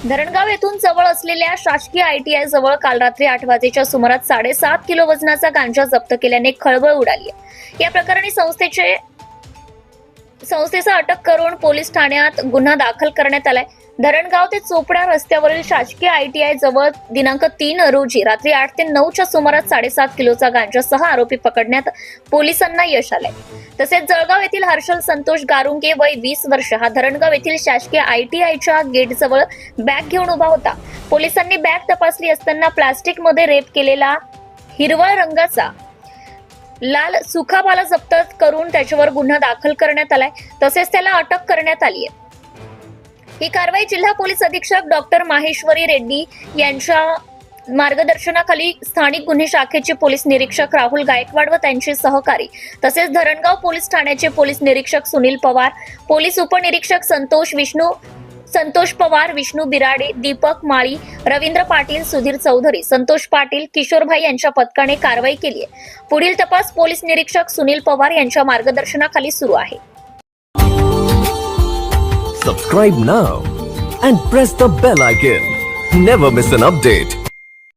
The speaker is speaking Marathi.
धरणगाव येथून जवळ असलेल्या शासकीय ITI जवळ काल रात्री 8 वाजेच्या सुमारास 7.5 किलो वजनाचा गांजा जप्त केल्याने खळबळ उडाली आहे। या प्रकरणी संस्थेचा अटक करून पोलीस ठाण्यात गुन्हा दाखल करण्यात आलाय। धरणगाव ते चोपडा रस्त्यावरील शासकीय ITI जवळ दिनांक 3 रोजी रात्री 8 ते 9 च्या सुमारास 7.5 किलोचा गांजासह आरोपी पकडण्यात पोलिसांना यश आलंय। तसेच जळगाव येथील हर्षल संतोष गारुंगे वय 20 वर्ष हा धरणगाव येथील शासकीय ITIच्या गेट जवळ बॅग घेऊन उभा होता। पोलिसांनी बॅग तपासली असताना प्लास्टिक मध्ये रेप केलेला हिरवळ रंगाचा लाल सुखाबाला जप्त करून त्याच्यावर गुन्हा दाखल करण्यात आलाय। तसेच त्याला अटक करण्यात आली आहे। ही कारवाई जिल्हा पोलीस अधीक्षक डॉक्टर माहेश्वरी रेड्डी यांच्या मार्गदर्शनाखाली स्थानिक गुन्हे शाखेचे पोलीस निरीक्षक राहुल गायकवाड व त्यांचे सहकारी तसेच धरणगाव पोलीस ठाण्याचे पोलीस निरीक्षक सुनील पवार, पोलीस उपनिरीक्षक संतोष पवार, विष्णू बिराडे, दीपक माळी, रवींद्र पाटील, सुधीर चौधरी, संतोष पाटील, किशोरभाई यांच्या पथकाने कारवाई केली आहे। पुढील तपास पोलीस निरीक्षक सुनील पवार यांच्या मार्गदर्शनाखाली सुरू आहे। Subscribe now and press the bell icon. Never miss an update.